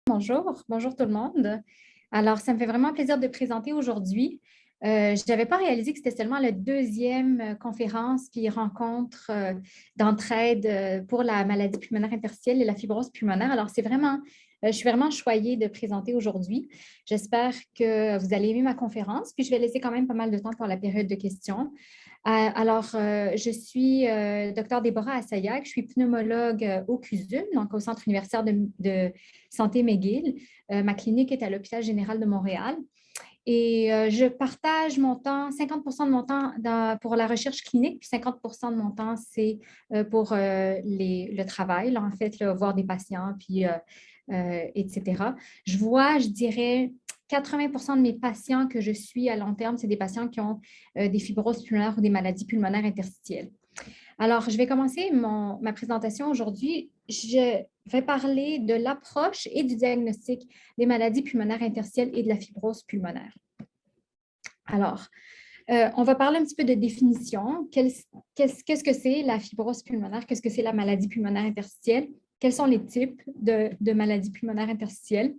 Bonjour, bonjour tout le monde. Alors, ça me fait vraiment plaisir de présenter aujourd'hui. Je n'avais pas réalisé que c'était seulement la deuxième conférence puis rencontre d'entraide pour la maladie pulmonaire interstitielle et la fibrose pulmonaire. Alors, je suis vraiment choyée de présenter aujourd'hui. J'espère que vous allez aimer ma conférence, puis je vais laisser quand même pas mal de temps pour la période de questions. Je suis Dr Déborah Assayag, je suis pneumologue au CUSUM, donc au Centre universitaire de santé McGill. Ma clinique est à l'Hôpital général de Montréal. Et je partage mon temps, 50 de mon temps pour la recherche clinique, puis 50 de mon temps, c'est pour le travail, là, en fait, là, voir des patients, puis etc. Je dirais, 80 de mes patients que je suis à long terme, c'est des patients qui ont des fibroses pulmonaires ou des maladies pulmonaires interstitielles. Alors, je vais commencer ma présentation aujourd'hui. Je vais parler de l'approche et du diagnostic des maladies pulmonaires interstitielles et de la fibrose pulmonaire. Alors, on va parler un petit peu de définition. Qu'est-ce que c'est la fibrose pulmonaire? Qu'est-ce que c'est la maladie pulmonaire interstitielle? Quels sont les types de maladies pulmonaires interstitielles?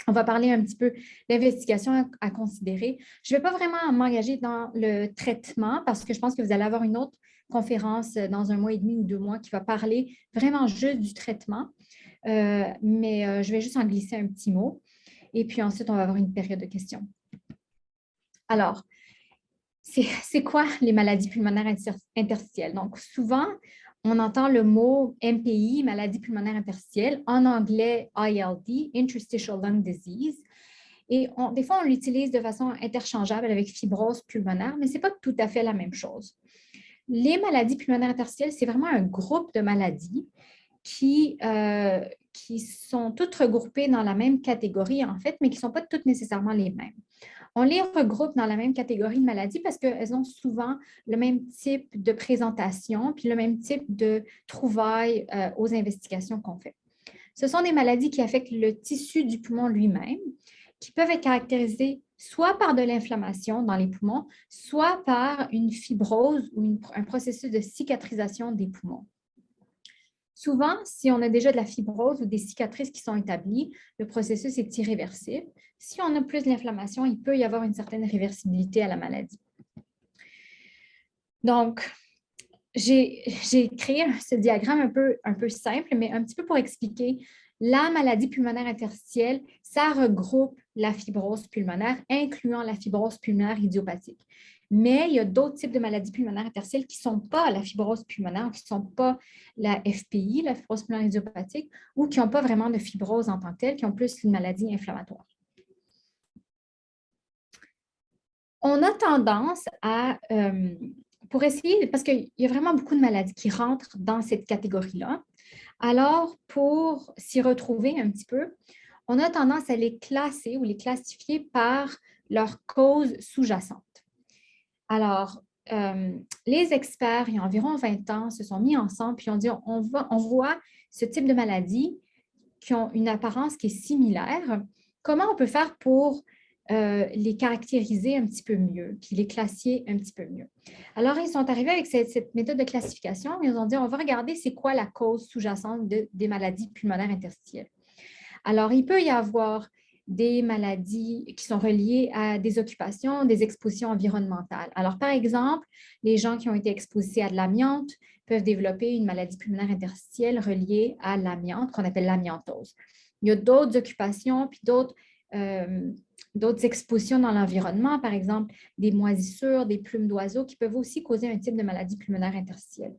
On va parler un petit peu d'investigation à considérer. Je ne vais pas vraiment m'engager dans le traitement parce que je pense que vous allez avoir une autre conférence dans 1 mois et demi ou 2 mois qui va parler vraiment juste du traitement. Je vais juste en glisser un petit mot. Et puis ensuite, on va avoir une période de questions. Alors, c'est quoi les maladies pulmonaires interstitielles? Donc, souvent, on entend le mot MPI, maladie pulmonaire interstitielle, en anglais ILD, Interstitial Lung Disease. Et des fois, on l'utilise de façon interchangeable avec fibrose pulmonaire, mais ce n'est pas tout à fait la même chose. Les maladies pulmonaires interstitielles, c'est vraiment un groupe de maladies qui sont toutes regroupées dans la même catégorie, en fait, mais qui ne sont pas toutes nécessairement les mêmes. On les regroupe dans la même catégorie de maladies parce qu'elles ont souvent le même type de présentation puis le même type de trouvailles aux investigations qu'on fait. Ce sont des maladies qui affectent le tissu du poumon lui-même, qui peuvent être caractérisées soit par de l'inflammation dans les poumons, soit par une fibrose ou un processus de cicatrisation des poumons. Souvent, si on a déjà de la fibrose ou des cicatrices qui sont établies, le processus est irréversible. Si on a plus d'inflammation, il peut y avoir une certaine réversibilité à la maladie. Donc, j'ai créé ce diagramme un peu simple, mais un petit peu pour expliquer la maladie pulmonaire interstitielle, ça regroupe la fibrose pulmonaire, incluant la fibrose pulmonaire idiopathique. Mais il y a d'autres types de maladies pulmonaires interstitielles qui ne sont pas la fibrose pulmonaire, qui ne sont pas la FPI, la fibrose pulmonaire idiopathique, ou qui n'ont pas vraiment de fibrose en tant que telle, qui ont plus une maladie inflammatoire. On a tendance à, pour essayer, parce qu'il y a vraiment beaucoup de maladies qui rentrent dans cette catégorie-là, alors pour s'y retrouver un petit peu, on a tendance à les classer ou les classifier par leur cause sous-jacente. Alors, les experts, il y a environ 20 ans, se sont mis ensemble et ont dit on voit ce type de maladies qui ont une apparence qui est similaire. Comment on peut faire pour les caractériser un petit peu mieux, puis les classer un petit peu mieux? Alors, ils sont arrivés avec cette méthode de classification. Ils ont dit on va regarder c'est quoi la cause sous-jacente des maladies pulmonaires interstitielles. Alors, il peut y avoir des maladies qui sont reliées à des occupations, des expositions environnementales. Alors, par exemple, les gens qui ont été exposés à de l'amiante peuvent développer une maladie pulmonaire interstitielle reliée à l'amiante, qu'on appelle l'amiantose. Il y a d'autres occupations, puis d'autres expositions dans l'environnement, par exemple, des moisissures, des plumes d'oiseaux qui peuvent aussi causer un type de maladie pulmonaire interstitielle.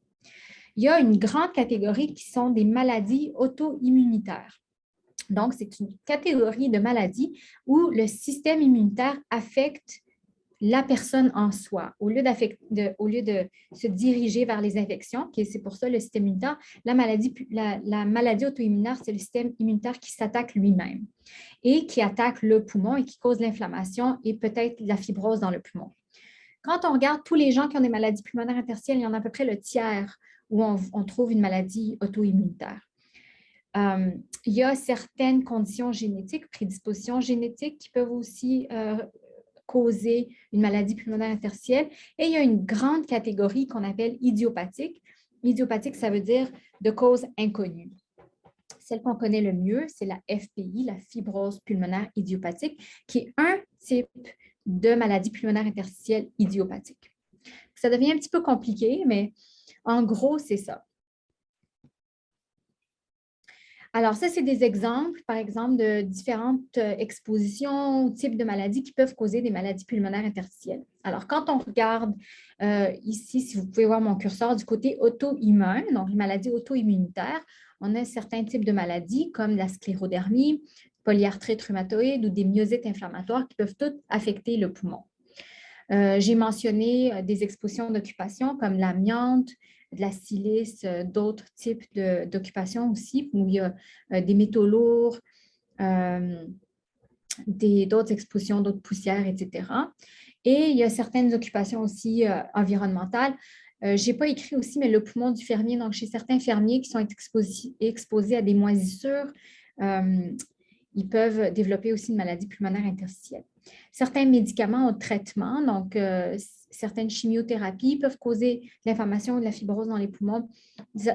Il y a une grande catégorie qui sont des maladies auto-immunitaires. Donc, c'est une catégorie de maladies où le système immunitaire affecte la personne en soi. Au lieu de se diriger vers les infections, c'est pour ça le système immunitaire, la maladie auto-immunitaire, c'est le système immunitaire qui s'attaque lui-même et qui attaque le poumon et qui cause l'inflammation et peut-être la fibrose dans le poumon. Quand on regarde tous les gens qui ont des maladies pulmonaires interstitielles, il y en a à peu près le tiers où on trouve une maladie auto-immunitaire. Il y a certaines conditions génétiques, prédispositions génétiques qui peuvent aussi causer une maladie pulmonaire interstitielle. Et il y a une grande catégorie qu'on appelle idiopathique. Idiopathique, ça veut dire de cause inconnue. Celle qu'on connaît le mieux, c'est la FPI, la fibrose pulmonaire idiopathique, qui est un type de maladie pulmonaire interstitielle idiopathique. Ça devient un petit peu compliqué, mais en gros, c'est ça. Alors, ça, c'est des exemples, par exemple, de différentes expositions ou types de maladies qui peuvent causer des maladies pulmonaires interstitielles. Alors, quand on regarde ici, si vous pouvez voir mon curseur du côté auto-immun, donc les maladies auto-immunitaires, on a certains types de maladies comme la sclérodermie, polyarthrite rhumatoïde ou des myosites inflammatoires qui peuvent toutes affecter le poumon. J'ai mentionné des expositions d'occupation comme l'amiante, de la silice, d'autres types d'occupations aussi, où il y a des métaux lourds, d'autres expositions, d'autres poussières, etc. Et il y a certaines occupations aussi environnementales. Je n'ai pas écrit aussi, mais le poumon du fermier, donc chez certains fermiers qui sont exposés à des moisissures, ils peuvent développer aussi une maladie pulmonaire interstitielle. Certains médicaments au traitement, donc certaines chimiothérapies peuvent causer de l'inflammation ou de la fibrose dans les poumons.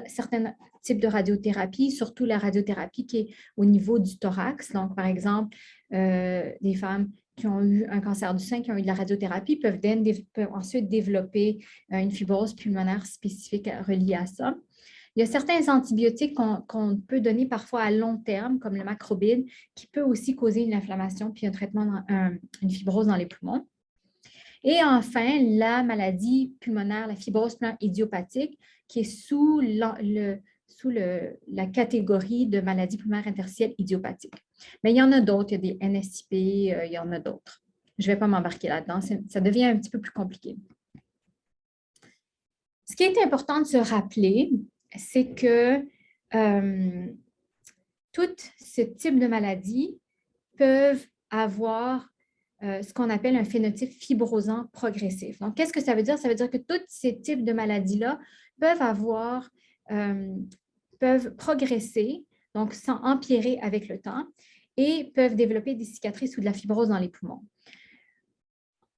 Certains types de radiothérapie, surtout la radiothérapie qui est au niveau du thorax. Donc, par exemple, des femmes qui ont eu un cancer du sein, qui ont eu de la radiothérapie, peuvent ensuite développer une fibrose pulmonaire spécifique reliée à ça. Il y a certains antibiotiques qu'on peut donner parfois à long terme, comme le macrobide, qui peut aussi causer une inflammation puis un traitement, une fibrose dans les poumons. Et enfin, la maladie pulmonaire, la fibrose pulmonaire idiopathique, qui est sous la catégorie de maladie pulmonaire interstitielle idiopathique. Mais il y en a d'autres, il y a des NSIP, il y en a d'autres. Je ne vais pas m'embarquer là-dedans, ça devient un petit peu plus compliqué. Ce qui est important de se rappeler, c'est que tous ces types de maladies peuvent avoir ce qu'on appelle un phénotype fibrosant progressif. Donc, qu'est-ce que ça veut dire? Ça veut dire que tous ces types de maladies-là peuvent progresser, donc sans empirer avec le temps, et peuvent développer des cicatrices ou de la fibrose dans les poumons.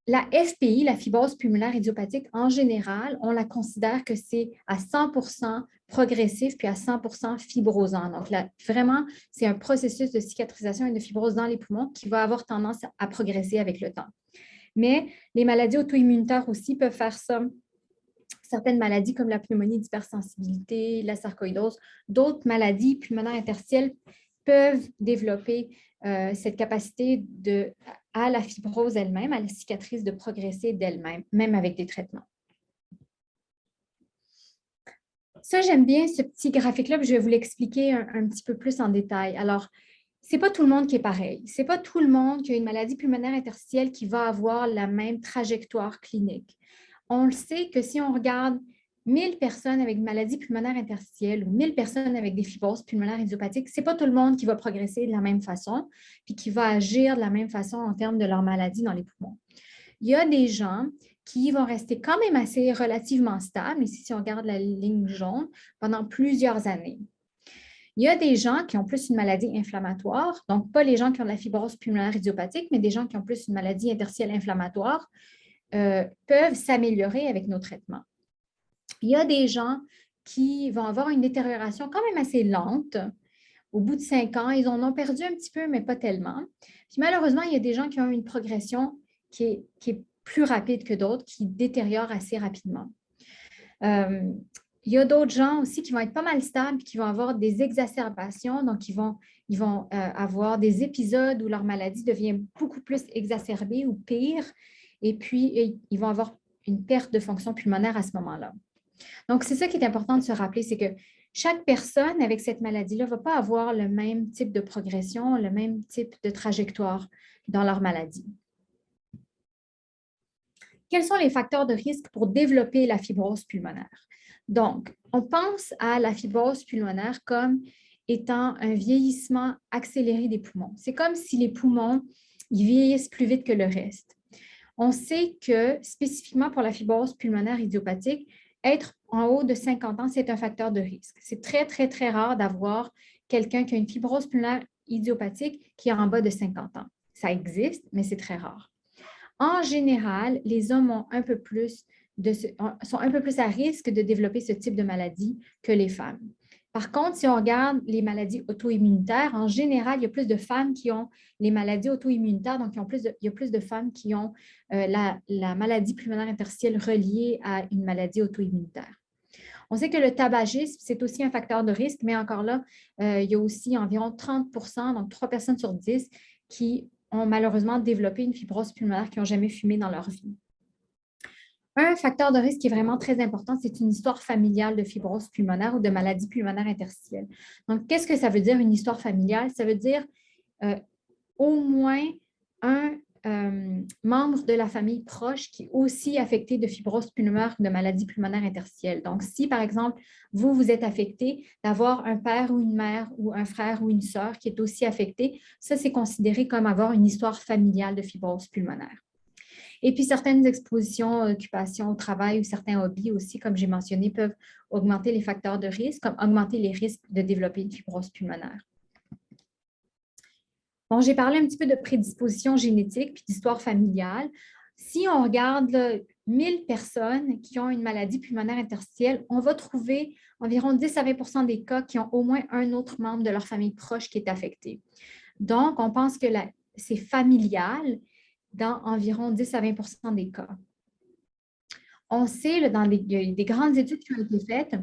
La FPI, la fibrose pulmonaire idiopathique, en général, on la considère que c'est à 100% progressif puis à 100% fibrosant. Donc, là, vraiment, c'est un processus de cicatrisation et de fibrose dans les poumons qui va avoir tendance à progresser avec le temps. Mais les maladies auto-immunitaires aussi peuvent faire ça. Certaines maladies comme la pneumonie d'hypersensibilité, la sarcoïdose, d'autres maladies pulmonaires interstitielles peuvent développer cette capacité à la fibrose elle-même, à la cicatrice de progresser d'elle-même, même avec des traitements. Ça, j'aime bien ce petit graphique-là, je vais vous l'expliquer un petit peu plus en détail. Alors, ce n'est pas tout le monde qui est pareil. Ce n'est pas tout le monde qui a une maladie pulmonaire interstitielle qui va avoir la même trajectoire clinique. On le sait que si on regarde 1000 personnes avec une maladie pulmonaire interstitielle ou 1000 personnes avec des fibroses pulmonaires idiopathiques, ce n'est pas tout le monde qui va progresser de la même façon puis qui va agir de la même façon en termes de leur maladie dans les poumons. Il y a des gens qui vont rester quand même assez relativement stables, ici si on regarde la ligne jaune, pendant plusieurs années. Il y a des gens qui ont plus une maladie inflammatoire, donc pas les gens qui ont de la fibrose pulmonaire idiopathique, mais des gens qui ont plus une maladie interstitielle inflammatoire peuvent s'améliorer avec nos traitements. Il y a des gens qui vont avoir une détérioration quand même assez lente. Au bout de 5 ans, ils en ont perdu un petit peu, mais pas tellement. Puis malheureusement, il y a des gens qui ont une progression qui est plus rapide que d'autres, qui détériore assez rapidement. Il y a d'autres gens aussi qui vont être pas mal stables, qui vont avoir des exacerbations, donc ils vont avoir des épisodes où leur maladie devient beaucoup plus exacerbée ou pire, et puis ils vont avoir une perte de fonction pulmonaire à ce moment-là. Donc, c'est ça qui est important de se rappeler, c'est que chaque personne avec cette maladie-là ne va pas avoir le même type de progression, le même type de trajectoire dans leur maladie. Quels sont les facteurs de risque pour développer la fibrose pulmonaire? Donc, on pense à la fibrose pulmonaire comme étant un vieillissement accéléré des poumons. C'est comme si les poumons ils vieillissent plus vite que le reste. On sait que spécifiquement pour la fibrose pulmonaire idiopathique, être en haut de 50 ans, c'est un facteur de risque. C'est très, très, très rare d'avoir quelqu'un qui a une fibrose pulmonaire idiopathique qui est en bas de 50 ans. Ça existe, mais c'est très rare. En général, les hommes sont un peu plus à risque de développer ce type de maladie que les femmes. Par contre, si on regarde les maladies auto-immunitaires, en général, il y a plus de femmes qui ont les maladies auto-immunitaires, donc il y a plus de femmes qui ont la maladie pulmonaire interstitielle reliée à une maladie auto-immunitaire. On sait que le tabagisme, c'est aussi un facteur de risque, mais encore là, il y a aussi environ 30 donc 3 personnes sur 10 qui ont malheureusement développé une fibrose pulmonaire qui n'ont jamais fumé dans leur vie. Un facteur de risque qui est vraiment très important, c'est une histoire familiale de fibrose pulmonaire ou de maladie pulmonaire interstitielle. Donc, qu'est-ce que ça veut dire une histoire familiale? Ça veut dire au moins un membre de la famille proche qui est aussi affecté de fibrose pulmonaire ou de maladie pulmonaire interstitielle. Donc, si, par exemple, vous êtes affecté, d'avoir un père ou une mère ou un frère ou une sœur qui est aussi affecté, ça, c'est considéré comme avoir une histoire familiale de fibrose pulmonaire. Et puis, certaines expositions, occupations au travail ou certains hobbies aussi, comme j'ai mentionné, peuvent augmenter les facteurs de risque, comme augmenter les risques de développer une fibrose pulmonaire. Bon, j'ai parlé un petit peu de prédisposition génétique puis d'histoire familiale. Si on regarde là, 1000 personnes qui ont une maladie pulmonaire interstitielle, on va trouver environ 10 à 20 des cas qui ont au moins un autre membre de leur famille proche qui est affecté. Donc, on pense que c'est familial dans environ 10 à 20 des cas. On sait, là, il y a des grandes études qui ont été faites,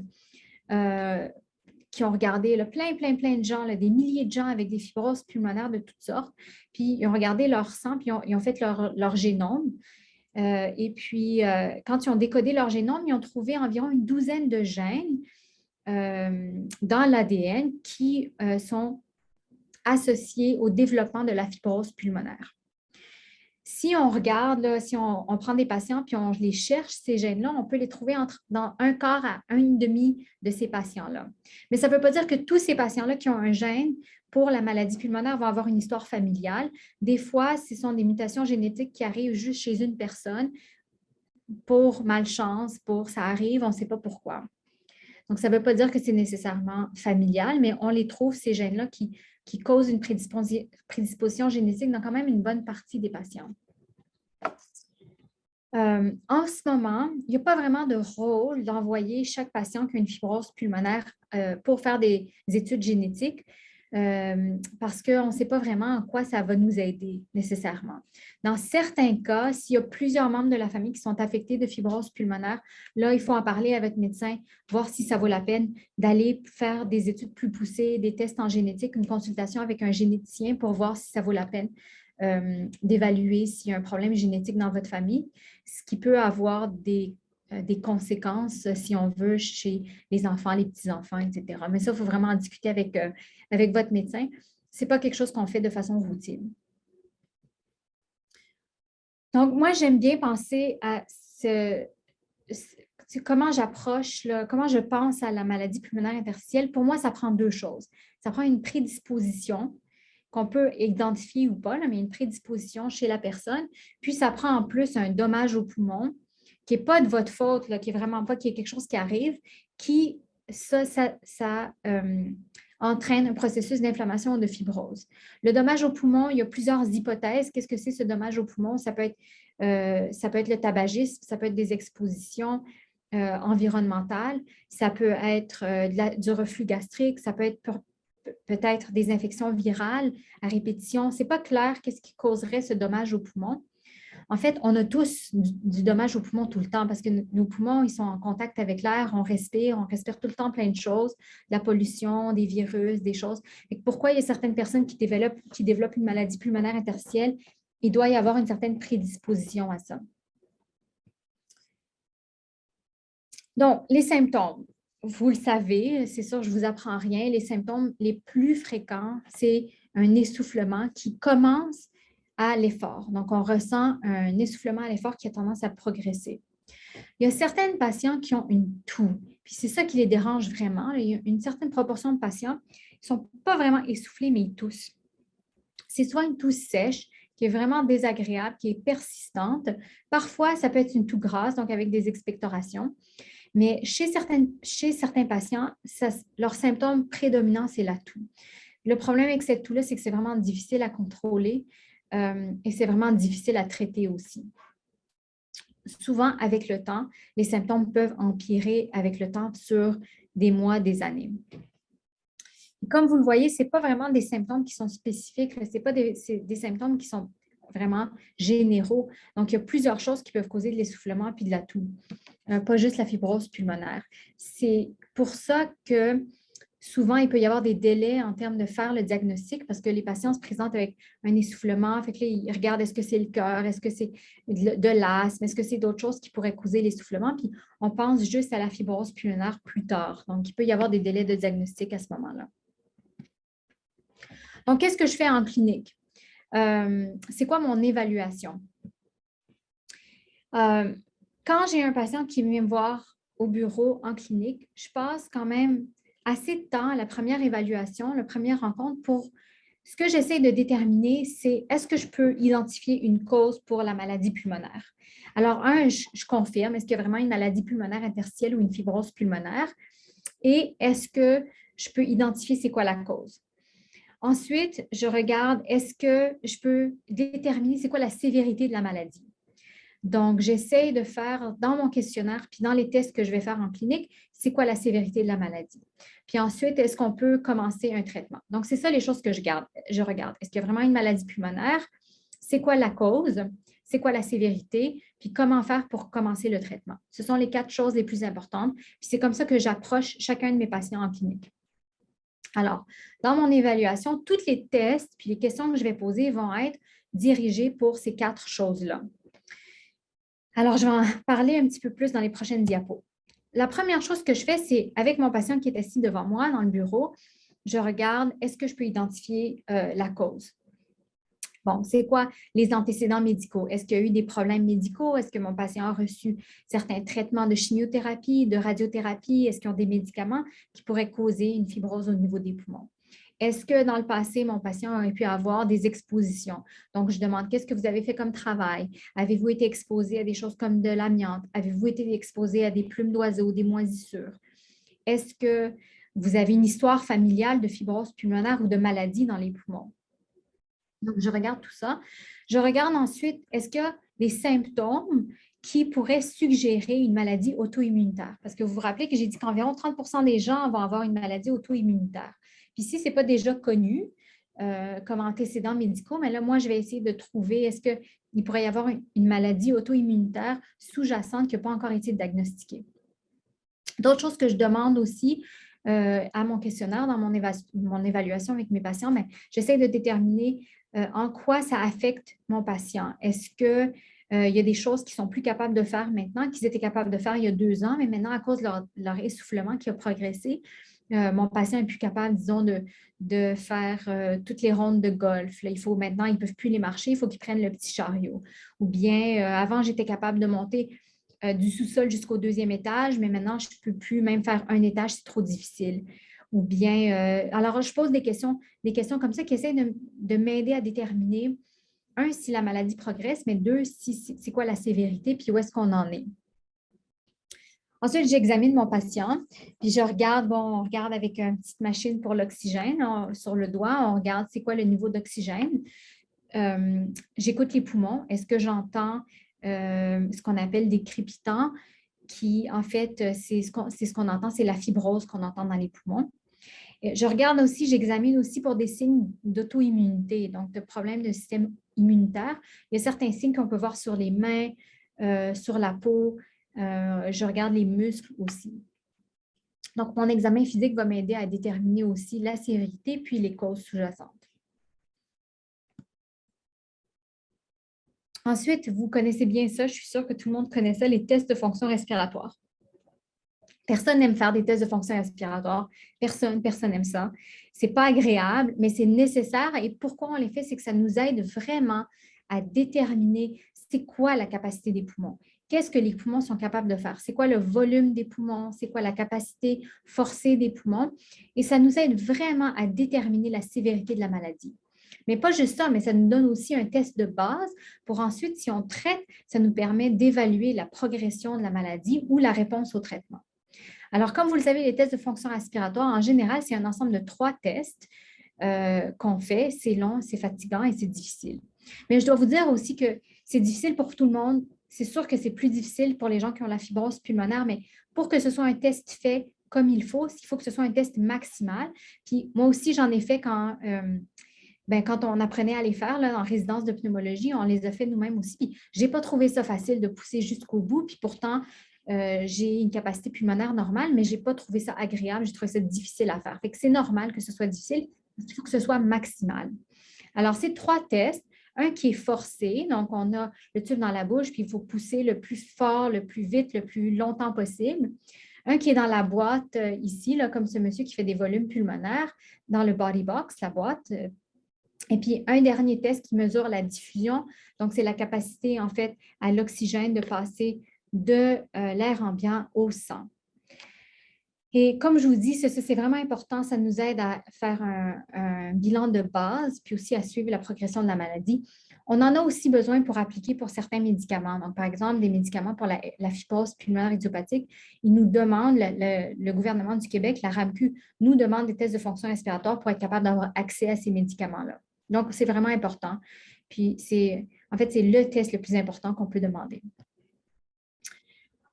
qui ont regardé là, plein de gens, là, des milliers de gens avec des fibroses pulmonaires de toutes sortes, puis ils ont regardé leur sang, puis ils ont fait leur génome. Et puis, quand ils ont décodé leur génome, ils ont trouvé environ une douzaine de gènes dans l'ADN qui sont associés au développement de la fibrose pulmonaire. Si on regarde, là, si on prend des patients puis on les cherche, ces gènes-là, on peut les trouver dans un quart à un demi de ces patients-là. Mais ça ne veut pas dire que tous ces patients-là qui ont un gène pour la maladie pulmonaire vont avoir une histoire familiale. Des fois, ce sont des mutations génétiques qui arrivent juste chez une personne pour malchance, ça arrive, on ne sait pas pourquoi. Donc, ça ne veut pas dire que c'est nécessairement familial, mais on les trouve, ces gènes-là, qui causent une prédisposition génétique dans quand même une bonne partie des patients. En ce moment, il n'y a pas vraiment de rôle d'envoyer chaque patient qui a une fibrose pulmonaire pour faire des études génétiques parce qu'on ne sait pas vraiment en quoi ça va nous aider nécessairement. Dans certains cas, s'il y a plusieurs membres de la famille qui sont affectés de fibrose pulmonaire, là, il faut en parler avec votre médecin, voir si ça vaut la peine d'aller faire des études plus poussées, des tests en génétique, une consultation avec un généticien pour voir si ça vaut la peine d'évaluer s'il y a un problème génétique dans votre famille, ce qui peut avoir des conséquences, si on veut, chez les enfants, les petits-enfants, etc. Mais ça, il faut vraiment en discuter avec votre médecin. Ce n'est pas quelque chose qu'on fait de façon routine. Donc, moi, j'aime bien penser à comment j'approche, comment je pense à la maladie pulmonaire interstitielle. Pour moi, ça prend deux choses. Ça prend une prédisposition qu'on peut identifier ou pas, là, mais une prédisposition chez la personne. Puis, ça prend en plus un dommage au poumon qui n'est pas de votre faute, là, qui n'est vraiment pas, qui est quelque chose qui arrive, qui, ça entraîne un processus d'inflammation ou de fibrose. Le dommage au poumon, il y a plusieurs hypothèses. Qu'est-ce que c'est ce dommage au poumon? Ça peut être le tabagisme, ça peut être des expositions environnementales, ça peut être du reflux gastrique, ça peut être peut-être des infections virales à répétition. Ce n'est pas clair qu'est-ce qui causerait ce dommage au poumon. En fait, on a tous du dommage au poumon tout le temps parce que nos poumons, ils sont en contact avec l'air, on respire tout le temps plein de choses, de la pollution, des virus, des choses. Et pourquoi il y a certaines personnes qui développent une maladie pulmonaire interstitielle? Il doit y avoir une certaine prédisposition à ça. Donc, les symptômes. Vous le savez, c'est sûr, je ne vous apprends rien. Les symptômes les plus fréquents, c'est un essoufflement qui commence à l'effort. Donc, on ressent un essoufflement à l'effort qui a tendance à progresser. Il y a certains patients qui ont une toux, puis c'est ça qui les dérange vraiment. Il y a une certaine proportion de patients qui ne sont pas vraiment essoufflés, mais ils toussent. C'est soit une toux sèche, qui est vraiment désagréable, qui est persistante. Parfois, ça peut être une toux grasse, donc avec des expectorations. Mais chez certains patients, leur symptôme prédominant, c'est la toux. Le problème avec cette toux-là, c'est que c'est vraiment difficile à contrôler et c'est vraiment difficile à traiter aussi. Souvent, avec le temps, les symptômes peuvent empirer avec le temps sur des mois, des années. Comme vous le voyez, ce n'est pas vraiment des symptômes qui sont spécifiques, ce n'est pas c'est des symptômes qui sont vraiment généraux. Donc, il y a plusieurs choses qui peuvent causer de l'essoufflement puis de la toux, pas juste la fibrose pulmonaire. C'est pour ça que souvent, il peut y avoir des délais en termes de faire le diagnostic parce que les patients se présentent avec un essoufflement. Fait que là, ils regardent est-ce que c'est le cœur, est-ce que c'est de l'asthme, est-ce que c'est d'autres choses qui pourraient causer l'essoufflement. Puis on pense juste à la fibrose pulmonaire plus tard. Donc, il peut y avoir des délais de diagnostic à ce moment-là. Donc, qu'est-ce que je fais en clinique? C'est quoi mon évaluation? Quand j'ai un patient qui vient me voir au bureau en clinique, je passe quand même assez de temps à la première évaluation, la première rencontre pour ce que j'essaie de déterminer, c'est est-ce que je peux identifier une cause pour la maladie pulmonaire? Alors, je confirme, est-ce qu'il y a vraiment une maladie pulmonaire interstitielle ou une fibrose pulmonaire? Et est-ce que je peux identifier c'est quoi la cause? Ensuite, je regarde, est-ce que je peux déterminer c'est quoi la sévérité de la maladie? Donc, j'essaie de faire dans mon questionnaire, puis dans les tests que je vais faire en clinique, c'est quoi la sévérité de la maladie. Puis ensuite, est-ce qu'on peut commencer un traitement? Donc, c'est ça les choses que je regarde. Est-ce qu'il y a vraiment une maladie pulmonaire? C'est quoi la cause? C'est quoi la sévérité? Puis comment faire pour commencer le traitement? Ce sont les 4 choses les plus importantes. Puis c'est comme ça que j'approche chacun de mes patients en clinique. Alors, dans mon évaluation, tous les tests puis les questions que je vais poser vont être dirigées pour ces 4 choses-là. Alors, je vais en parler un petit peu plus dans les prochaines diapos. La première chose que je fais, c'est avec mon patient qui est assis devant moi dans le bureau, je regarde, est-ce que je peux identifier la cause? Bon, c'est quoi les antécédents médicaux? Est-ce qu'il y a eu des problèmes médicaux? Est-ce que mon patient a reçu certains traitements de chimiothérapie, de radiothérapie? Est-ce qu'ils ont des médicaments qui pourraient causer une fibrose au niveau des poumons? Est-ce que dans le passé, mon patient a pu avoir des expositions? Donc, je demande, qu'est-ce que vous avez fait comme travail? Avez-vous été exposé à des choses comme de l'amiante? Avez-vous été exposé à des plumes d'oiseaux, des moisissures? Est-ce que vous avez une histoire familiale de fibrose pulmonaire ou de maladie dans les poumons? Donc, je regarde tout ça. Je regarde ensuite, est-ce qu'il y a des symptômes qui pourraient suggérer une maladie auto-immunitaire? Parce que vous vous rappelez que j'ai dit qu'environ 30 des gens vont avoir une maladie auto-immunitaire. Puis si ce n'est pas déjà connu comme antécédents médicaux, mais là, moi, je vais essayer de trouver, est-ce qu'il pourrait y avoir une maladie auto-immunitaire sous-jacente qui n'a pas encore été diagnostiquée? D'autres choses que je demande aussi à mon questionnaire, dans mon évaluation avec mes patients, mais j'essaie de déterminer en quoi ça affecte mon patient. Est-ce qu'il y a des choses qu'ils sont plus capables de faire maintenant, qu'ils étaient capables de faire il y a 2 ans, mais maintenant, à cause de leur essoufflement qui a progressé, mon patient est plus capable, disons, de faire toutes les rondes de golf. Là, maintenant, ils ne peuvent plus les marcher, il faut qu'ils prennent le petit chariot. Ou bien, avant, j'étais capable de monter du sous-sol jusqu'au 2e étage, mais maintenant, je ne peux plus même faire un étage, c'est trop difficile. Ou bien, alors je pose des questions comme ça qui essaient de m'aider à déterminer, un, si la maladie progresse, mais deux, c'est quoi la sévérité, puis où est-ce qu'on en est. Ensuite, j'examine mon patient, puis je regarde, on regarde avec une petite machine pour l'oxygène sur le doigt, on regarde c'est quoi le niveau d'oxygène. J'écoute les poumons. Est-ce que j'entends ce qu'on appelle des crépitants qui, en fait, c'est ce qu'on entend, c'est la fibrose qu'on entend dans les poumons. Je regarde aussi, j'examine aussi pour des signes d'auto-immunité, donc de problèmes de système immunitaire. Il y a certains signes qu'on peut voir sur les mains, sur la peau. Je regarde les muscles aussi. Donc, mon examen physique va m'aider à déterminer aussi la sévérité puis les causes sous-jacentes. Ensuite, vous connaissez bien ça, je suis sûre que tout le monde connaît ça, les tests de fonction respiratoire. Personne n'aime faire des tests de fonction respiratoire. Personne n'aime ça. Ce n'est pas agréable, mais c'est nécessaire. Et pourquoi on les fait? C'est que ça nous aide vraiment à déterminer c'est quoi la capacité des poumons. Qu'est-ce que les poumons sont capables de faire? C'est quoi le volume des poumons? C'est quoi la capacité forcée des poumons? Et ça nous aide vraiment à déterminer la sévérité de la maladie. Mais pas juste ça, mais ça nous donne aussi un test de base pour ensuite, si on traite, ça nous permet d'évaluer la progression de la maladie ou la réponse au traitement. Alors, comme vous le savez, les tests de fonction respiratoire, en général, c'est un ensemble de 3 tests qu'on fait. C'est long, c'est fatigant et c'est difficile. Mais je dois vous dire aussi que c'est difficile pour tout le monde. C'est sûr que c'est plus difficile pour les gens qui ont la fibrose pulmonaire, mais pour que ce soit un test fait comme il faut que ce soit un test maximal. Puis moi aussi, j'en ai fait quand on apprenait à les faire là, en résidence de pneumologie, on les a fait nous-mêmes aussi. Puis je n'ai pas trouvé ça facile de pousser jusqu'au bout. Puis pourtant, j'ai une capacité pulmonaire normale, mais je n'ai pas trouvé ça agréable. J'ai trouvé ça difficile à faire. Fait que c'est normal que ce soit difficile. Il faut que ce soit maximal. Alors, c'est 3 tests. Un qui est forcé, donc on a le tube dans la bouche, puis il faut pousser le plus fort, le plus vite, le plus longtemps possible. Un qui est dans la boîte ici, là, comme ce monsieur qui fait des volumes pulmonaires, dans le body box, la boîte. Et puis, un dernier test qui mesure la diffusion. Donc, c'est la capacité, en fait, à l'oxygène de passer de l'air ambiant au sang. Et comme je vous dis, c'est vraiment important. Ça nous aide à faire un bilan de base, puis aussi à suivre la progression de la maladie. On en a aussi besoin pour appliquer pour certains médicaments. Donc, par exemple, des médicaments pour la fibrose pulmonaire idiopathique, ils nous demandent, le gouvernement du Québec, la RAMQ, nous demande des tests de fonction respiratoire pour être capable d'avoir accès à ces médicaments-là. Donc, c'est vraiment important. Puis, en fait, c'est le test le plus important qu'on peut demander.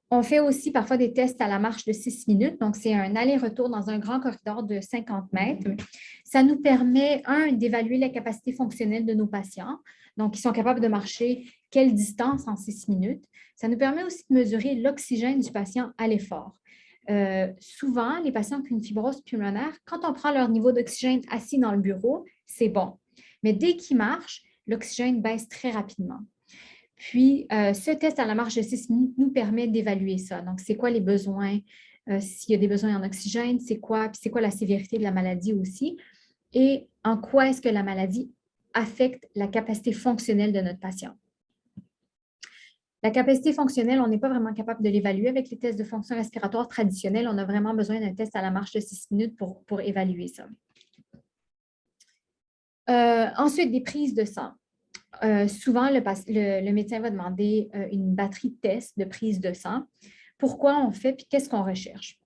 On fait aussi parfois des tests à la marche de 6 minutes. Donc, c'est un aller-retour dans un grand corridor de 50 mètres. Ça nous permet, d'évaluer la capacité fonctionnelle de nos patients. Donc, ils sont capables de marcher quelle distance en 6 minutes. Ça nous permet aussi de mesurer l'oxygène du patient à l'effort. Souvent, les patients qui ont une fibrose pulmonaire, quand on prend leur niveau d'oxygène assis dans le bureau, c'est bon. Mais dès qu'ils marchent, l'oxygène baisse très rapidement. Puis, ce test à la marche de 6 minutes nous permet d'évaluer ça. Donc, c'est quoi les besoins, s'il y a des besoins en oxygène, c'est quoi la sévérité de la maladie aussi, et en quoi est-ce que la maladie affecte la capacité fonctionnelle de notre patient. La capacité fonctionnelle, on n'est pas vraiment capable de l'évaluer avec les tests de fonction respiratoire traditionnels. On a vraiment besoin d'un test à la marche de 6 minutes pour évaluer ça. Ensuite, des prises de sang. Souvent, le médecin va demander une batterie de tests de prise de sang. Pourquoi on fait, puis qu'est-ce qu'on recherche?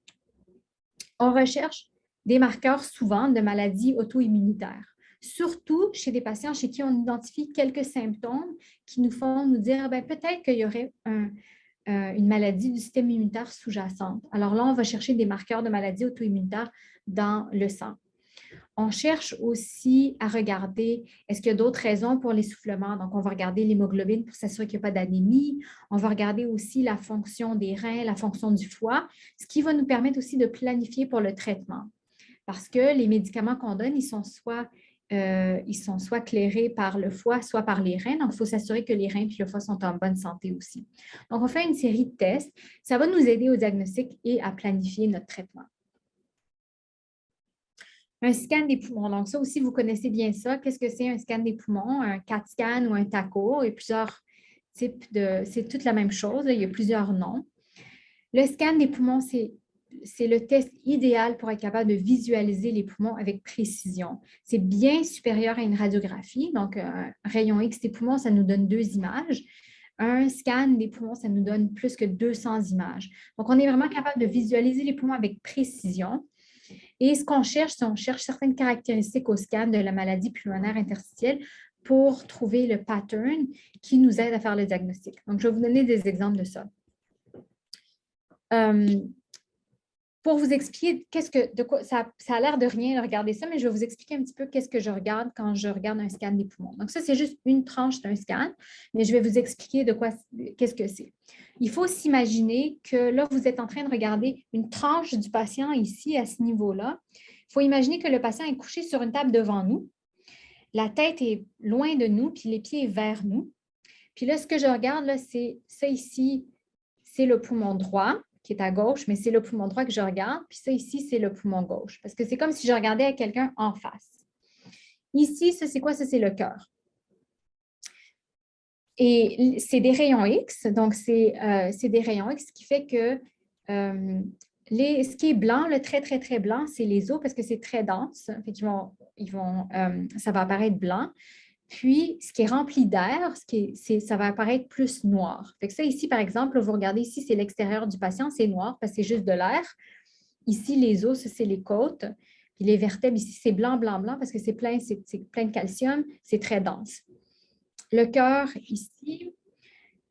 On recherche des marqueurs souvent de maladies auto-immunitaires, surtout chez des patients chez qui on identifie quelques symptômes qui nous font nous dire peut-être qu'il y aurait une maladie du système immunitaire sous-jacente. Alors là, on va chercher des marqueurs de maladies auto-immunitaires dans le sang. On cherche aussi à regarder, est-ce qu'il y a d'autres raisons pour l'essoufflement? Donc, on va regarder l'hémoglobine pour s'assurer qu'il n'y a pas d'anémie. On va regarder aussi la fonction des reins, la fonction du foie, ce qui va nous permettre aussi de planifier pour le traitement. Parce que les médicaments qu'on donne, ils sont soit clairés par le foie, soit par les reins. Donc, il faut s'assurer que les reins et le foie sont en bonne santé aussi. Donc, on fait une série de tests. Ça va nous aider au diagnostic et à planifier notre traitement. Un scan des poumons. Donc, ça aussi, vous connaissez bien ça. Qu'est-ce que c'est un scan des poumons? Un CAT scan ou un TACO? Il y a plusieurs types de... C'est toute la même chose. Il y a plusieurs noms. Le scan des poumons, c'est le test idéal pour être capable de visualiser les poumons avec précision. C'est bien supérieur à une radiographie. Donc, un rayon X des poumons, ça nous donne 2 images. Un scan des poumons, ça nous donne plus que 200 images. Donc, on est vraiment capable de visualiser les poumons avec précision. Et ce qu'on cherche, c'est on cherche certaines caractéristiques au scan de la maladie pulmonaire interstitielle pour trouver le pattern qui nous aide à faire le diagnostic. Donc, je vais vous donner des exemples de ça. Pour vous expliquer ça a l'air de rien de regarder ça, mais je vais vous expliquer un petit peu qu'est-ce que je regarde quand je regarde un scan des poumons. Donc, ça, c'est juste une tranche d'un scan, mais je vais vous expliquer qu'est-ce que c'est. Il faut s'imaginer que là, vous êtes en train de regarder une tranche du patient ici, à ce niveau-là. Il faut imaginer que le patient est couché sur une table devant nous. La tête est loin de nous, puis les pieds vers nous. Puis là, ce que je regarde, là, c'est ça ici, c'est le poumon droit qui est à gauche, mais c'est le poumon droit que je regarde. Puis ça ici, c'est le poumon gauche, parce que c'est comme si je regardais à quelqu'un en face. Ici, ça, c'est quoi? Ça, c'est le cœur. Et c'est des rayons X, donc c'est des rayons X, ce qui fait que ce qui est blanc, le très, très, très blanc, c'est les os parce que c'est très dense. Fait ça va apparaître blanc. Puis, ce qui est rempli d'air, ça va apparaître plus noir. Fait que ça, ici, par exemple, vous regardez ici, c'est l'extérieur du patient, c'est noir parce que c'est juste de l'air. Ici, les os, c'est les côtes. Puis les vertèbres, ici, c'est blanc, blanc, blanc parce que c'est plein de calcium, c'est très dense. Le cœur, ici,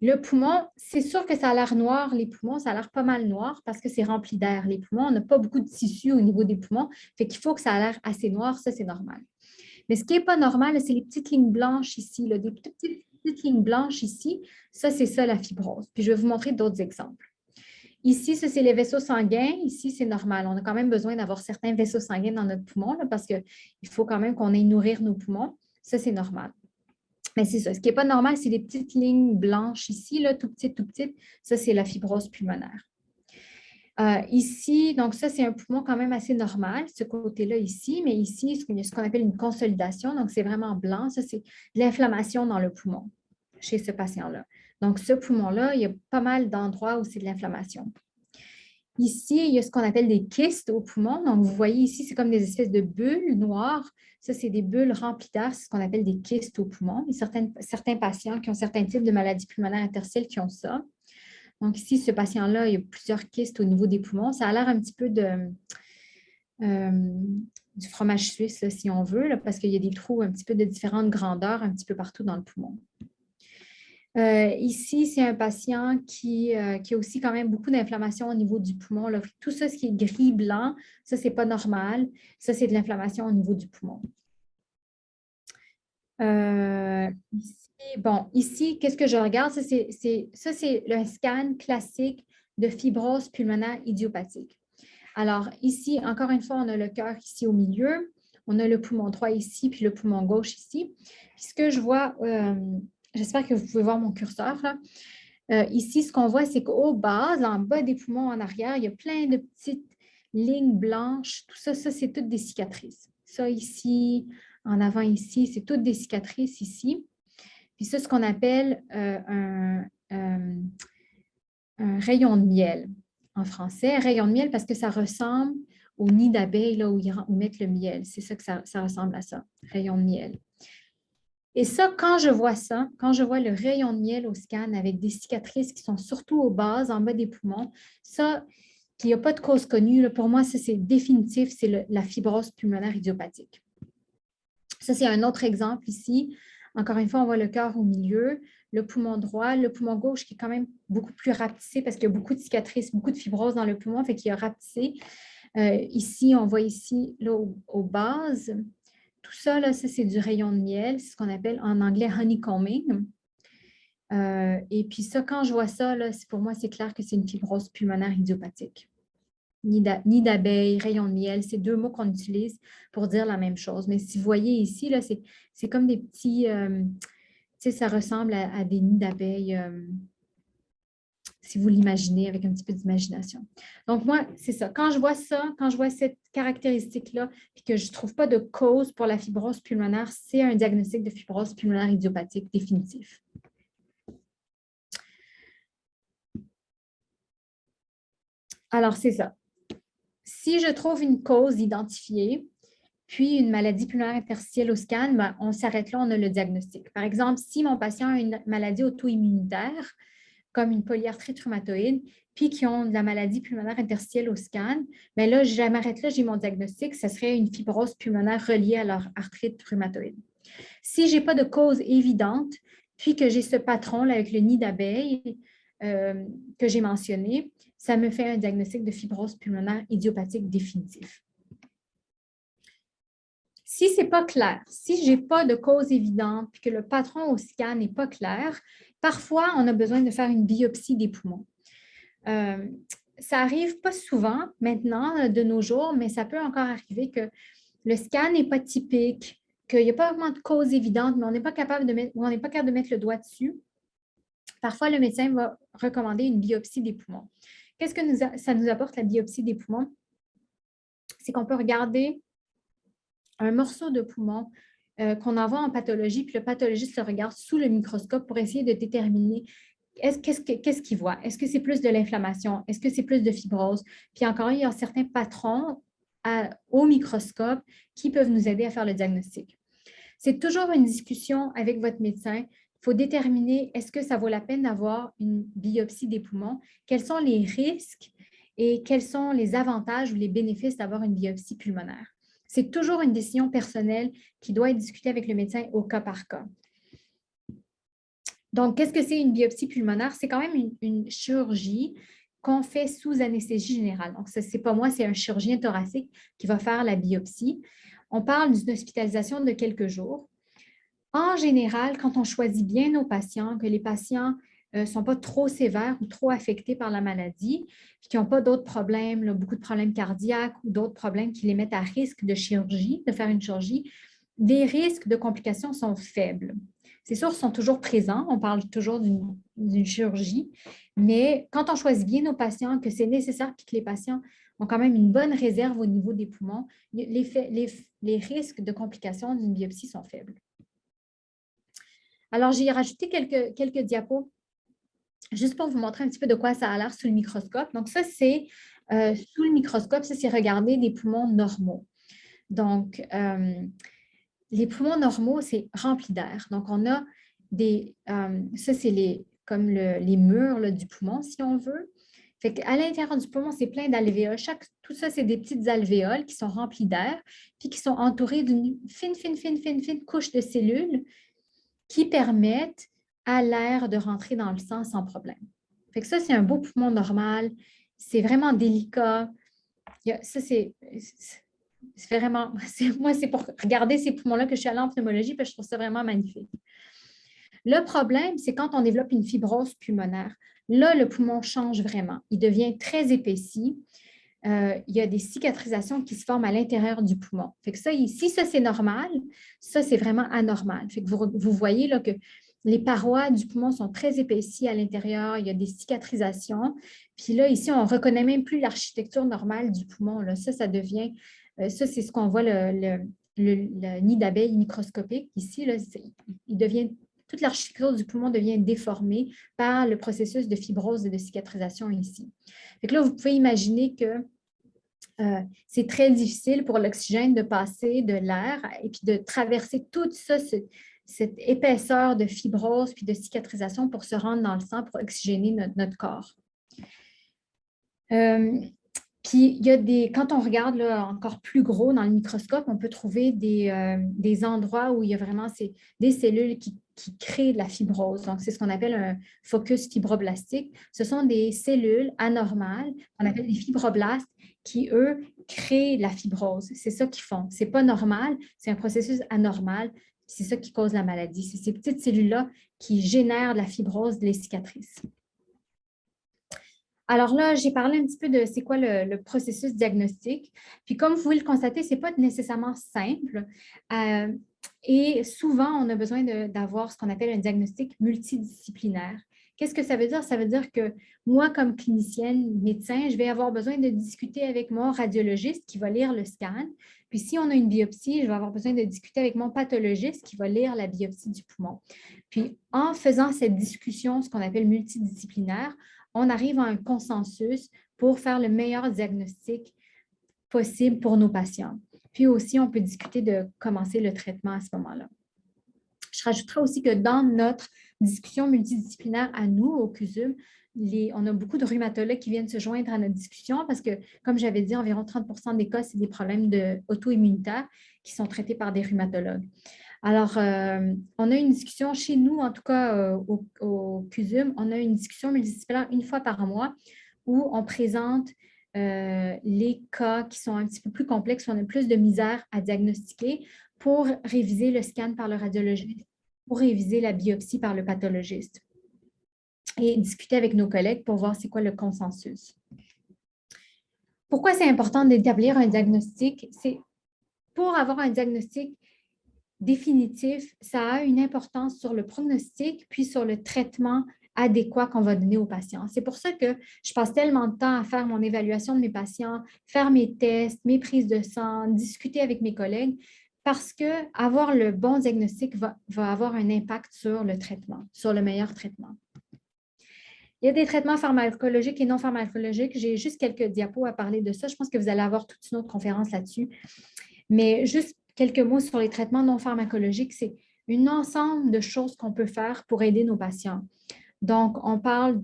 Le poumon, c'est sûr que ça a l'air noir, les poumons, ça a l'air pas mal noir parce que c'est rempli d'air. Les poumons, on n'a pas beaucoup de tissu au niveau des poumons, fait qu'il faut que ça a l'air assez noir, ça c'est normal. Mais ce qui n'est pas normal, c'est les petites lignes blanches ici, là, des petites lignes blanches ici. Ça, c'est ça la fibrose. Puis je vais vous montrer d'autres exemples. Ici, ça, c'est les vaisseaux sanguins. Ici, c'est normal. On a quand même besoin d'avoir certains vaisseaux sanguins dans notre poumon là, parce qu'il faut quand même qu'on aille nourrir nos poumons. Ça, c'est normal. Mais c'est ça. Ce qui n'est pas normal, c'est les petites lignes blanches ici, là, tout petites, tout petites. Ça, c'est la fibrose pulmonaire. Ici, donc ça, c'est un poumon quand même assez normal, ce côté-là ici, mais ici, il y a ce qu'on appelle une consolidation, donc c'est vraiment blanc. Ça, c'est de l'inflammation dans le poumon chez ce patient-là. Donc, ce poumon-là, il y a pas mal d'endroits où c'est de l'inflammation. Ici, il y a ce qu'on appelle des kystes au poumon. Donc, vous voyez ici, c'est comme des espèces de bulles noires. Ça, c'est des bulles remplies d'air, c'est ce qu'on appelle des kystes au poumon. Il y a certains patients qui ont certains types de maladies pulmonaires interstitielles qui ont ça. Donc ici, ce patient-là, il y a plusieurs kystes au niveau des poumons. Ça a l'air un petit peu du fromage suisse, là, si on veut, là, parce qu'il y a des trous un petit peu de différentes grandeurs un petit peu partout dans le poumon. Ici, c'est un patient qui a aussi quand même beaucoup d'inflammation au niveau du poumon, là. Tout ça, ce qui est gris-blanc, ça, c'est pas normal. Ça, c'est de l'inflammation au niveau du poumon. Ici, qu'est-ce que je regarde? Ça, c'est le scan classique de fibrose pulmonaire idiopathique. Alors, ici, encore une fois, on a le cœur ici au milieu, on a le poumon droit ici, puis le poumon gauche ici. Puis ce que je vois, j'espère que vous pouvez voir mon curseur, là. Ici, ce qu'on voit, c'est qu'au bas, en bas des poumons en arrière, il y a plein de petites lignes blanches. Tout ça, c'est toutes des cicatrices. Ça ici, en avant ici, c'est toutes des cicatrices ici. Puis ça, ce qu'on appelle un rayon de miel en français. Un rayon de miel parce que ça ressemble au nid d'abeille là, où ils mettent le miel. C'est ça que ça ressemble à ça, rayon de miel. Et ça, quand je vois le rayon de miel au scan avec des cicatrices qui sont surtout aux bases, en bas des poumons, ça, qu'il n'y a pas de cause connue, là, pour moi, ça, c'est définitif, c'est la fibrose pulmonaire idiopathique. Ça, c'est un autre exemple ici. Encore une fois, on voit le cœur au milieu, le poumon droit, le poumon gauche qui est quand même beaucoup plus rapetissé parce qu'il y a beaucoup de cicatrices, beaucoup de fibrose dans le poumon, fait qu'il a rapetissé. Ici, on voit ici, là, aux bases. Tout ça, là, ça, c'est du rayon de miel, c'est ce qu'on appelle en anglais honeycombing. Et puis ça, quand je vois ça, là, pour moi, c'est clair que c'est une fibrose pulmonaire idiopathique. Nid d'abeille, rayon de miel, c'est deux mots qu'on utilise pour dire la même chose. Mais si vous voyez ici, là, c'est comme des petits, tu sais, ça ressemble à des nids d'abeilles, si vous l'imaginez avec un petit peu d'imagination. Donc moi, c'est ça. Quand je vois ça, quand je vois cette caractéristique-là, puis que je ne trouve pas de cause pour la fibrose pulmonaire, c'est un diagnostic de fibrose pulmonaire idiopathique définitif. Alors, c'est ça. Si je trouve une cause identifiée, puis une maladie pulmonaire interstitielle au scan, ben, on s'arrête là, on a le diagnostic. Par exemple, si mon patient a une maladie auto-immunitaire, comme une polyarthrite rhumatoïde, puis qui ont de la maladie pulmonaire interstitielle au scan, bien là, je m'arrête là, j'ai mon diagnostic, ce serait une fibrose pulmonaire reliée à leur arthrite rhumatoïde. Si je n'ai pas de cause évidente, puis que j'ai ce patron là, avec le nid d'abeille que j'ai mentionné, ça me fait un diagnostic de fibrose pulmonaire idiopathique définitif. Si ce n'est pas clair, si je n'ai pas de cause évidente puis que le patron au scan n'est pas clair, parfois, on a besoin de faire une biopsie des poumons. Ça n'arrive pas souvent maintenant, de nos jours, mais ça peut encore arriver que le scan n'est pas typique, qu'il n'y a pas vraiment de cause évidente, mais on n'est pas capable de mettre, ou on n'est pas capable de mettre le doigt dessus. Parfois, le médecin va recommander une biopsie des poumons. Qu'est-ce que ça nous apporte, la biopsie des poumons? C'est qu'on peut regarder un morceau de poumon qu'on envoie en pathologie, puis le pathologiste le regarde sous le microscope pour essayer de déterminer qu'est-ce qu'il voit. Est-ce que c'est plus de l'inflammation? Est-ce que c'est plus de fibrose? Puis encore, il y a certains patrons au microscope qui peuvent nous aider à faire le diagnostic. C'est toujours une discussion avec votre médecin. Il faut déterminer est-ce que ça vaut la peine d'avoir une biopsie des poumons? Quels sont les risques et quels sont les avantages ou les bénéfices d'avoir une biopsie pulmonaire? C'est toujours une décision personnelle qui doit être discutée avec le médecin au cas par cas. Donc, qu'est-ce que c'est une biopsie pulmonaire? C'est quand même une chirurgie qu'on fait sous anesthésie générale. Donc, ce n'est pas moi, c'est un chirurgien thoracique qui va faire la biopsie. On parle d'une hospitalisation de quelques jours. En général, quand on choisit bien nos patients, que les patients ne sont pas trop sévères ou trop affectés par la maladie, puis qui n'ont pas d'autres problèmes, là, beaucoup de problèmes cardiaques ou d'autres problèmes qui les mettent à risque de chirurgie, de faire une chirurgie, les risques de complications sont faibles. C'est sûr, ils sont toujours présents, on parle toujours d'une chirurgie, mais quand on choisit bien nos patients, que c'est nécessaire puis que les patients ont quand même une bonne réserve au niveau des poumons, les risques de complications d'une biopsie sont faibles. Alors, j'ai rajouté quelques diapos juste pour vous montrer un petit peu de quoi ça a l'air sous le microscope. Donc, ça, c'est sous le microscope, ça, c'est regarder des poumons normaux. Donc, les poumons normaux, c'est rempli d'air. Donc, on a ça, c'est comme les murs là, du poumon, si on veut. Fait qu'à l'intérieur du poumon, c'est plein d'alvéoles. Tout ça, c'est des petites alvéoles qui sont remplies d'air, puis qui sont entourées d'une fine couche de cellules qui permettent à l'air de rentrer dans le sang sans problème. Fait que ça, c'est un beau poumon normal. C'est vraiment délicat. Ça, c'est vraiment... Moi, c'est pour regarder ces poumons-là que je suis allée en pneumologie, puis je trouve ça vraiment magnifique. Le problème, c'est quand on développe une fibrose pulmonaire. Là, le poumon change vraiment. Il devient très épaissi. Il y a des cicatrisations qui se forment à l'intérieur du poumon. Fait que ça, ici, ça, c'est normal. Ça, c'est vraiment anormal. Fait que vous voyez là, que les parois du poumon sont très épaissies à l'intérieur. Il y a des cicatrisations. Puis là, ici, on ne reconnaît même plus l'architecture normale du poumon. Là. Ça devient... ça, c'est ce qu'on voit, le nid d'abeille microscopique. Ici, là, toute l'architecture du poumon devient déformée par le processus de fibrose et de cicatrisation ici. Fait que là, vous pouvez imaginer que c'est très difficile pour l'oxygène de passer de l'air et puis de traverser toute ça, cette épaisseur de fibrose puis de cicatrisation pour se rendre dans le sang pour oxygéner notre corps. Puis, quand on regarde là, encore plus gros dans le microscope, on peut trouver des endroits où il y a vraiment des cellules qui créent de la fibrose. Donc, c'est ce qu'on appelle un focus fibroblastique. Ce sont des cellules anormales, qu'on appelle des fibroblastes, qui, eux, créent la fibrose. C'est ça qu'ils font. Ce n'est pas normal, c'est un processus anormal. C'est ça qui cause la maladie. C'est ces petites cellules-là qui génèrent de la fibrose, les cicatrices. Alors là, j'ai parlé un petit peu de c'est quoi le processus diagnostique. Puis comme vous pouvez le constater, ce n'est pas nécessairement simple. Et souvent, on a besoin d'avoir ce qu'on appelle un diagnostic multidisciplinaire. Qu'est-ce que ça veut dire? Ça veut dire que moi, comme clinicienne, médecin, je vais avoir besoin de discuter avec mon radiologiste qui va lire le scan. Puis si on a une biopsie, je vais avoir besoin de discuter avec mon pathologiste qui va lire la biopsie du poumon. Puis en faisant cette discussion, ce qu'on appelle multidisciplinaire, on arrive à un consensus pour faire le meilleur diagnostic possible pour nos patients. Puis aussi, on peut discuter de commencer le traitement à ce moment-là. Je rajouterai aussi que dans notre discussion multidisciplinaire à nous, au CUSUM, on a beaucoup de rhumatologues qui viennent se joindre à notre discussion parce que, comme j'avais dit, environ 30% des cas, c'est des problèmes auto-immunitaires qui sont traités par des rhumatologues. Alors, on a une discussion chez nous, en tout cas au CUSUM, on a une discussion multidisciplinaire une fois par mois où on présente les cas qui sont un petit peu plus complexes, où on a plus de misère à diagnostiquer pour réviser le scan par le radiologiste, pour réviser la biopsie par le pathologiste et discuter avec nos collègues pour voir c'est quoi le consensus. Pourquoi c'est important d'établir un diagnostic? C'est pour avoir un diagnostic définitif, ça a une importance sur le pronostic puis sur le traitement adéquat qu'on va donner aux patients. C'est pour ça que je passe tellement de temps à faire mon évaluation de mes patients, faire mes tests, mes prises de sang, discuter avec mes collègues, parce qu'avoir le bon diagnostic va avoir un impact sur le traitement, sur le meilleur traitement. Il y a des traitements pharmacologiques et non pharmacologiques. J'ai juste quelques diapos à parler de ça. Je pense que vous allez avoir toute une autre conférence là-dessus. Mais juste quelques mots sur les traitements non pharmacologiques. C'est un ensemble de choses qu'on peut faire pour aider nos patients. Donc, on parle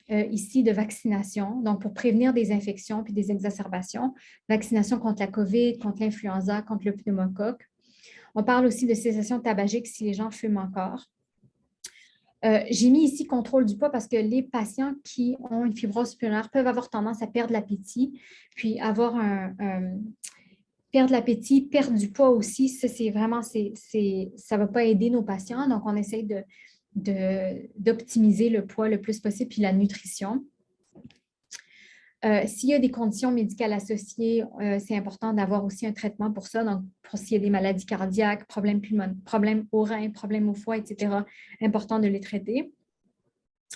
ici de vaccination, donc pour prévenir des infections puis des exacerbations. Vaccination contre la COVID, contre l'influenza, contre le pneumocoque. On parle aussi de cessation tabagique si les gens fument encore. J'ai mis ici contrôle du poids parce que les patients qui ont une fibrose pulmonaire peuvent avoir tendance à perdre l'appétit, puis avoir perdre l'appétit, perdre du poids aussi. Ça, c'est vraiment, ça ne va pas aider nos patients. Donc, on essaie d'optimiser le poids le plus possible, puis la nutrition. S'il y a des conditions médicales associées, c'est important d'avoir aussi un traitement pour ça. Donc, s'il y a des maladies cardiaques, problèmes pulmonaires, problèmes aux reins, problèmes au foie, etc., important de les traiter.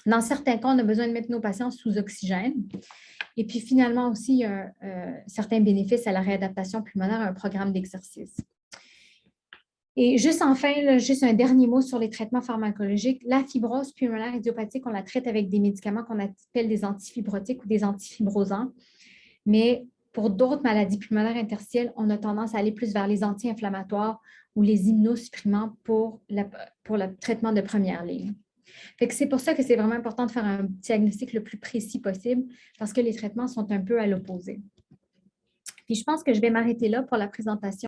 Dans certains cas, on a besoin de mettre nos patients sous oxygène. Et puis, finalement, aussi, il y a certains bénéfices à la réadaptation pulmonaire, un programme d'exercice. Et juste enfin, là, juste un dernier mot sur les traitements pharmacologiques. La fibrose pulmonaire idiopathique, on la traite avec des médicaments qu'on appelle des antifibrotiques ou des antifibrosants. Mais pour d'autres maladies pulmonaires interstitielles, on a tendance à aller plus vers les anti-inflammatoires ou les immunosupprimants pour le traitement de première ligne. C'est pour ça que c'est vraiment important de faire un diagnostic le plus précis possible parce que les traitements sont un peu à l'opposé. Puis je pense que je vais m'arrêter là pour la présentation.